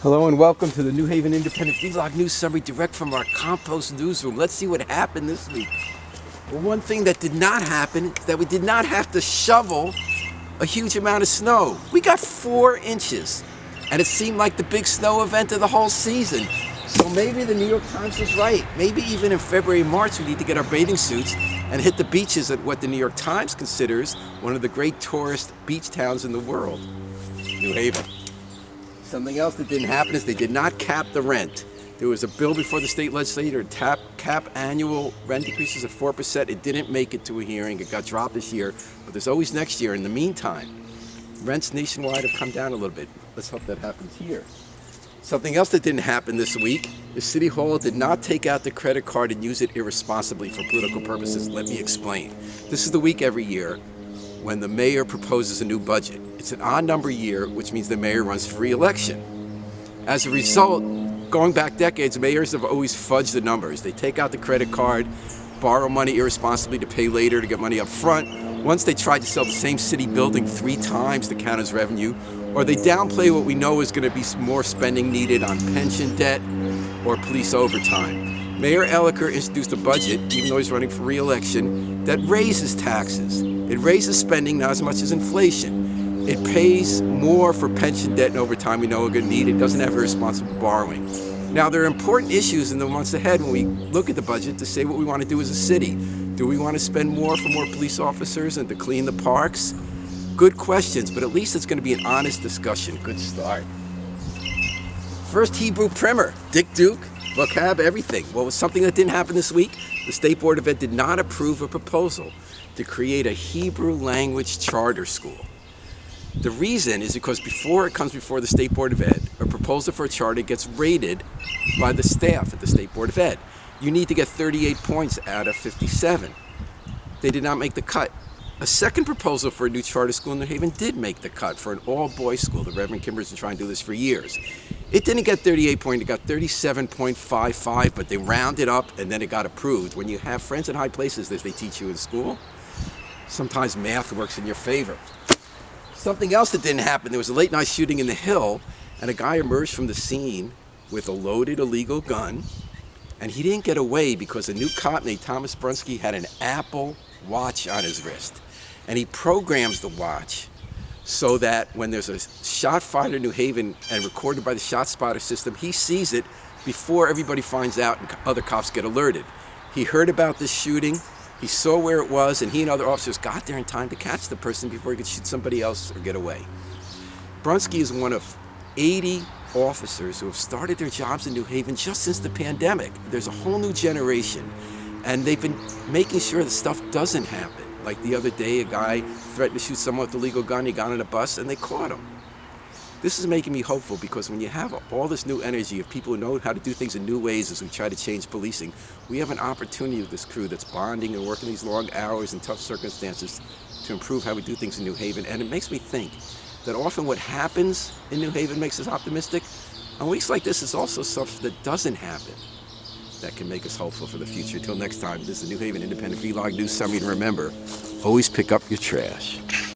Hello and welcome to the New Haven Independent Vlog News Summary direct from our Compost newsroom. Let's see what happened this week. Well, one thing that did not happen is that we did not have to shovel a huge amount of snow. We got 4 inches, and it seemed like the big snow event of the whole season. So maybe the New York Times was right. Maybe even in February and March we need to get our bathing suits and hit the beaches at what the New York Times considers one of the great tourist beach towns in the world, New Haven. Something else that didn't happen is they did not cap the rent. There was a bill before the state legislature to cap annual rent increases at 4%. It didn't make it to a hearing. It got dropped this year, but there's always next year. In the meantime, rents nationwide have come down a little bit. Let's hope that happens here. Something else that didn't happen this week is City Hall did not take out the credit card and use it irresponsibly for political purposes. Let me explain. This is the week every year when the mayor proposes a new budget. It's an odd number year, which means the mayor runs for re-election. As a result, going back decades, mayors have always fudged the numbers. They take out the credit card, borrow money irresponsibly to pay later to get money up front. Once they tried to sell the same city building 3 times to count as revenue, or they downplay what we know is going to be more spending needed on pension debt or police overtime. Mayor Elicker introduced a budget, even though he's running for re-election, that raises taxes. It raises spending, not as much as inflation. It pays more for pension debt and overtime we know are going to need. It doesn't have irresponsible borrowing. Now, there are important issues in the months ahead when we look at the budget to say what we want to do as a city. Do we want to spend more for more police officers and to clean the parks? Good questions, but at least it's going to be an honest discussion. Good start. First Hebrew primer, Dick Duke, vocab, everything. Well, something that didn't happen this week, the State Board of Ed did not approve a proposal to create a Hebrew language charter school. The reason is because before it comes before the State Board of Ed, a proposal for a charter gets rated by the staff at the State Board of Ed. You need to get 38 points out of 57. They did not make the cut. A second proposal for a new charter school in New Haven did make the cut for an all-boys school. The Reverend Kimbers been trying to do this for years. It didn't get 38 points, it got 37.55, but they rounded up and then it got approved. When you have friends in high places, as they teach you in school, sometimes math works in your favor. Something else that didn't happen, there was a late night shooting in the Hill, and a guy emerged from the scene with a loaded illegal gun, and he didn't get away because a new cop named Thomas Brunsky had an Apple Watch on his wrist. And he programs the watch so that when there's a shot fired in New Haven and recorded by the shot spotter system, he sees it before everybody finds out and other cops get alerted. He heard about this shooting, he saw where it was, and he and other officers got there in time to catch the person before he could shoot somebody else or get away. Brunsky is one of 80 officers who have started their jobs in New Haven just since the pandemic. There's a whole new generation, and they've been making sure that stuff doesn't happen. Like the other day, a guy threatened to shoot someone with a legal gun. He got on a bus and they caught him. This is making me hopeful because when you have all this new energy of people who know how to do things in new ways as we try to change policing, we have an opportunity with this crew that's bonding and working these long hours in tough circumstances to improve how we do things in New Haven. And it makes me think that often what happens in New Haven makes us optimistic. On weeks like this, it's also stuff that doesn't happen that can make us hopeful for the future. Until next time, this is the New Haven Independent Vlog News Summary, and remember, always pick up your trash.